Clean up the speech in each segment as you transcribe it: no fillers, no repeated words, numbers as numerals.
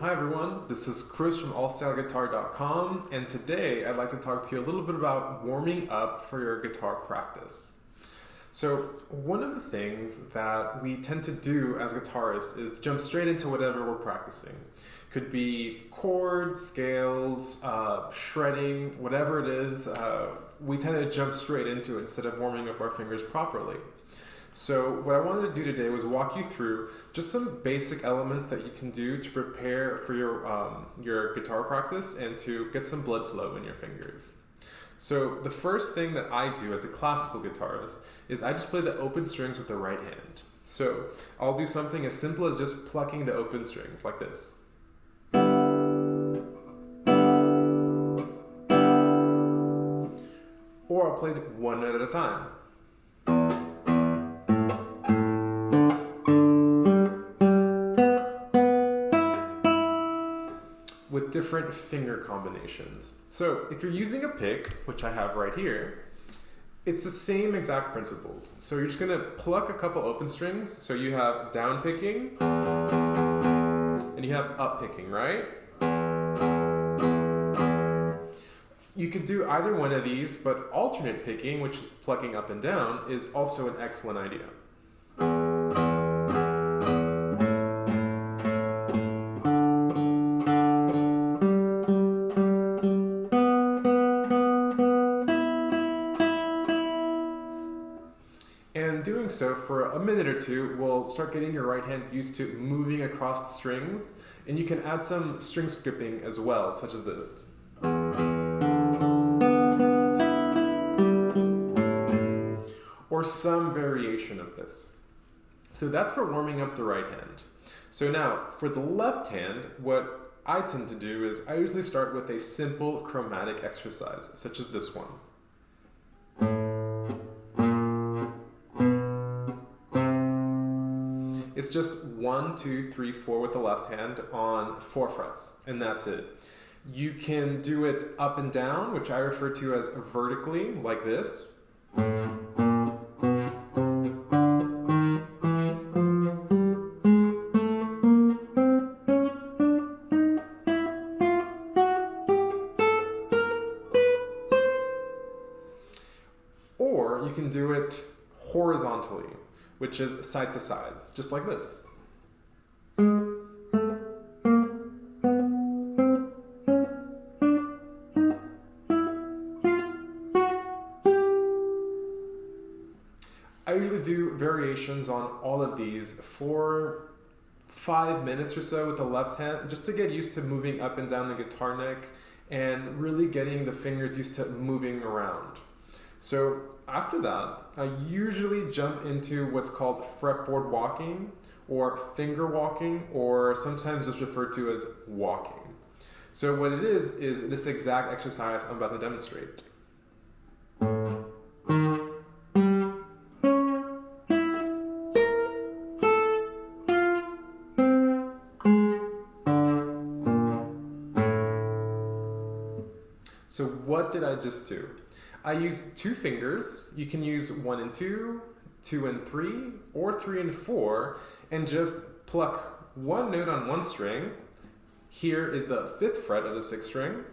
Hi everyone, this is Chris from AllstyleGuitar.com, and today I'd like to talk to you a little bit about warming up for your guitar practice. So one of the things that we tend to do as guitarists is jump straight into whatever we're practicing. Could be chords, scales, shredding, whatever it is, we tend to jump straight into it instead of warming up our fingers properly. So what I wanted to do today was walk you through just some basic elements that you can do to prepare for your guitar practice and to get some blood flow in your fingers. So the first thing that I do as a classical guitarist is I just play the open strings with the right hand. So I'll do something as simple as just plucking the open strings like this. Or I'll play it one note at a time. With different finger combinations. So if you're using a pick, which I have right here, it's the same exact principles. So you're just gonna pluck a couple open strings. So you have down picking and you have up picking, right? You could do either one of these, but alternate picking, which is plucking up and down, is also an excellent idea. And doing so for a minute or two will start getting your right hand used to moving across the strings, and you can add some string skipping as well, such as this. Or some variation of this. So that's for warming up the right hand. So now, for the left hand, what I tend to do is I usually start with a simple chromatic exercise, such as this one. It's just 1, 2, 3, 4 with the left hand on 4 frets, and that's it. You can do it up and down, which I refer to as vertically, like this. Or you can do it horizontally, which is side to side, just like this. I usually do variations on all of these for 5 minutes or so with the left hand, just to get used to moving up and down the guitar neck and really getting the fingers used to moving around. So after that, I usually jump into what's called fretboard walking or finger walking, or sometimes it's referred to as walking. So what it is this exact exercise I'm about to demonstrate. So what did I just do? I use 2 fingers. You can use 1 and 2, 2 and 3, or 3 and 4, and just pluck one note on one string. Here is the 5th fret of the 6th string.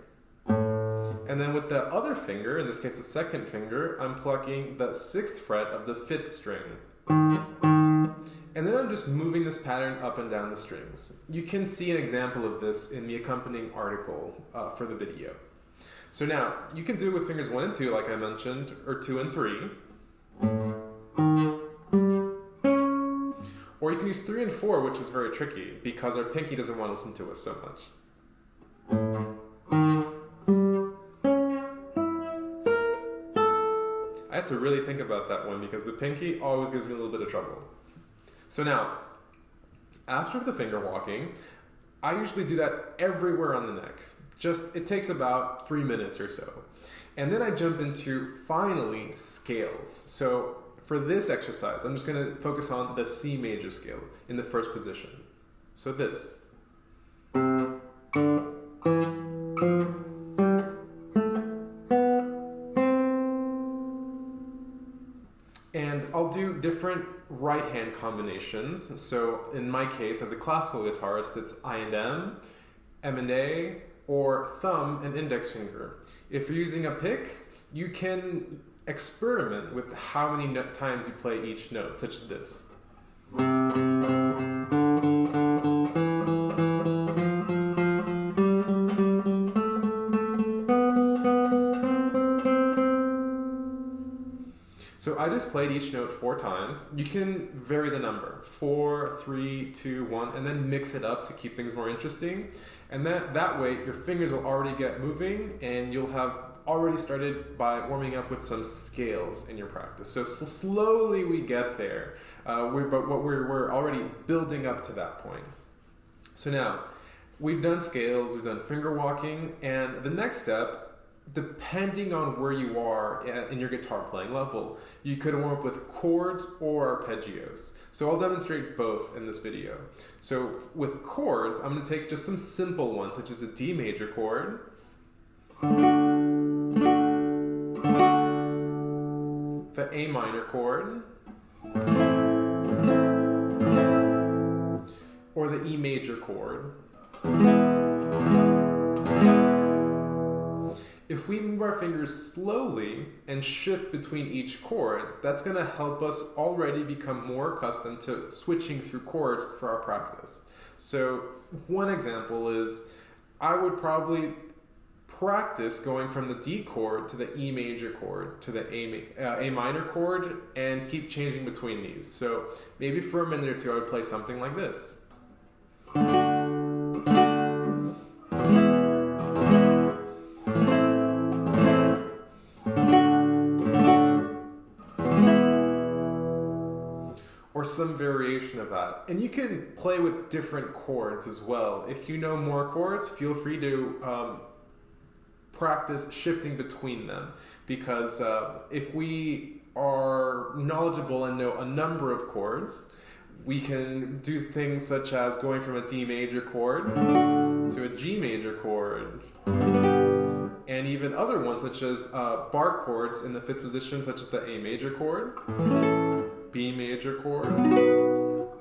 And then with the other finger, in this case the 2nd finger, I'm plucking the 6th fret of the 5th string. And then I'm just moving this pattern up and down the strings. You can see an example of this in the accompanying article for the video. So now, you can do it with fingers 1 and 2, like I mentioned, or 2 and 3. Or you can use 3 and 4, which is very tricky, because our pinky doesn't want to listen to us so much. I had to really think about that one, because the pinky always gives me a little bit of trouble. So now, after the finger walking, I usually do that everywhere on the neck. It takes about 3 minutes or so. And then I jump into, finally, scales. So for this exercise, I'm just going to focus on the C major scale in the first position. So this. And I'll do different right hand combinations. So in my case, as a classical guitarist, it's I and M and A, or thumb and index finger. If you're using a pick, you can experiment with how many times you play each note, such as this. So I just played each note 4 times. You can vary the number, 4, 3, 2, 1, and then mix it up to keep things more interesting. And that way, your fingers will already get moving, and you'll have already started by warming up with some scales in your practice. So slowly we get there, but we're already building up to that point. So now, we've done scales, we've done finger walking, and the next step, depending on where you are in your guitar playing level, you could warm up with chords or arpeggios. So I'll demonstrate both in this video. So with chords, I'm going to take just some simple ones, such as the D major chord, the A minor chord, or the E major chord. If we move our fingers slowly and shift between each chord, that's going to help us already become more accustomed to switching through chords for our practice. So one example is I would probably practice going from the D chord to the E major chord to the A minor chord and keep changing between these. So maybe for a minute or two I would play something like this. Or some variation of that. And you can play with different chords as well. If you know more chords, feel free to practice shifting between them. Because if we are knowledgeable and know a number of chords, we can do things such as going from a D major chord to a G major chord. And even other ones such as bar chords in the 5th position, such as the A major chord, B major chord,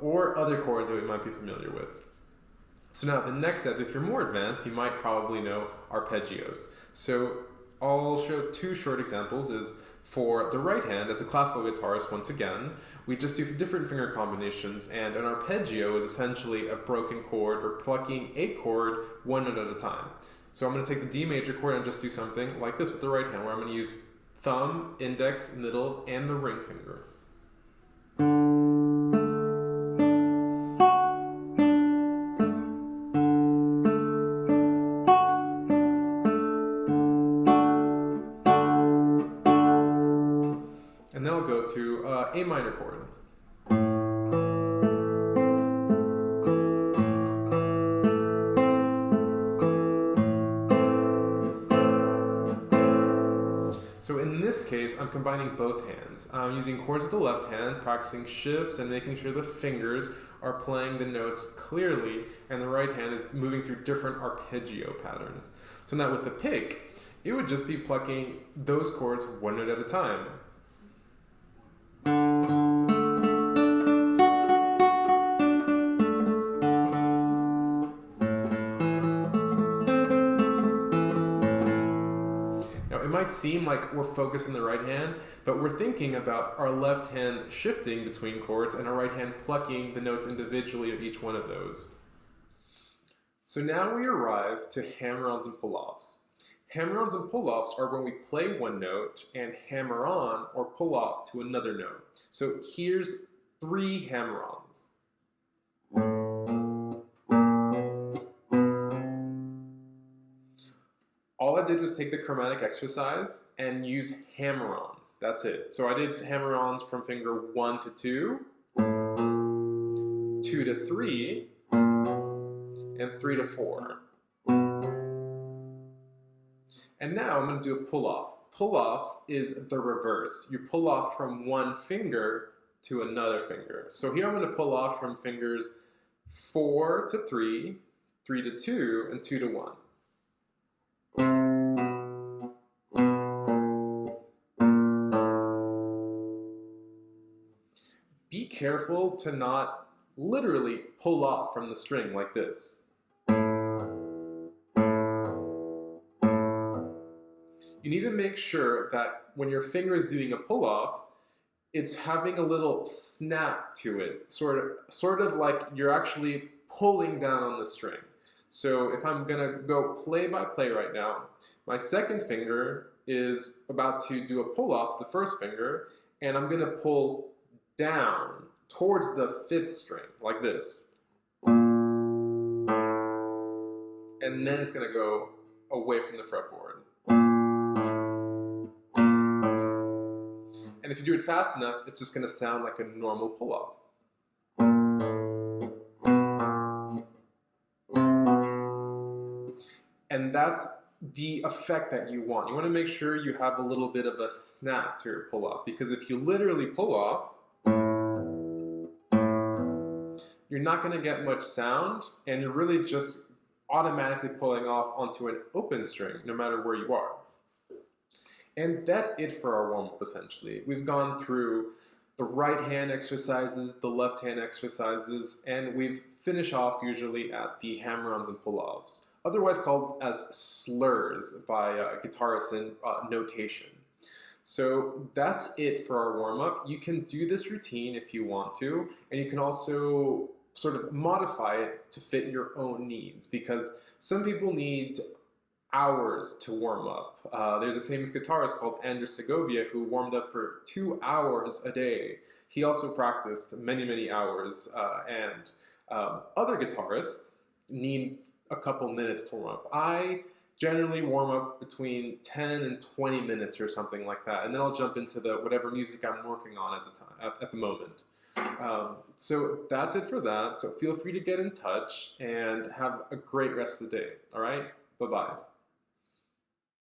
or other chords that we might be familiar with. So now the next step, if you're more advanced, you might probably know arpeggios. So I'll show 2 short examples. Is for the right hand, as a classical guitarist, once again, we just do different finger combinations, and an arpeggio is essentially a broken chord or plucking a chord one note at a time. So I'm going to take the D major chord and just do something like this with the right hand, where I'm going to use thumb, index, middle, and the ring finger. And then I'll go to A minor chord. So in this case, I'm combining both hands. I'm using chords with the left hand, practicing shifts and making sure the fingers are playing the notes clearly, and the right hand is moving through different arpeggio patterns. So now with the pick, it would just be plucking those chords one note at a time. It might seem like we're focused on the right hand, but we're thinking about our left hand shifting between chords and our right hand plucking the notes individually of each one of those. So now we arrive to hammer-ons and pull-offs. Hammer-ons and pull-offs are when we play one note and hammer on or pull off to another note. So here's 3 hammer-ons. All I did was take the chromatic exercise and use hammer-ons. That's it. So I did hammer-ons from finger 1 to 2, 2 to 3, and 3 to 4. And now I'm going to do a pull-off. Pull-off is the reverse. You pull off from one finger to another finger. So here I'm going to pull off from fingers 4 to 3, 3 to 2, and 2 to 1. Be careful to not literally pull off from the string like this. You need to make sure that when your finger is doing a pull off, it's having a little snap to it, sort of like you're actually pulling down on the string. So if I'm gonna go play by play right now, my second finger is about to do a pull off to the first finger, and I'm gonna pull down towards the fifth string, like this. And then it's gonna go away from the fretboard. And if you do it fast enough, it's just going to sound like a normal pull-off. And that's the effect that you want. You want to make sure you have a little bit of a snap to your pull-off, because if you literally pull off, you're not going to get much sound, and you're really just automatically pulling off onto an open string, no matter where you are. And that's it for our warm-up, essentially. We've gone through the right hand exercises, the left hand exercises, and we've finished off usually at the Hammerons and Pulloffs, otherwise called as slurs by guitarists in notation. So that's it for our warm-up. You can do this routine if you want to, and you can also sort of modify it to fit your own needs, because some people need hours to warm up. There's a famous guitarist called Anders Segovia who warmed up for 2 hours a day. He also practiced many, many hours, and other guitarists need a couple minutes to warm up. I generally warm up between 10 and 20 minutes or something like that, and then I'll jump into whatever music I'm working on at the moment. So that's it for that. So feel free to get in touch and have a great rest of the day. All right? Bye-bye.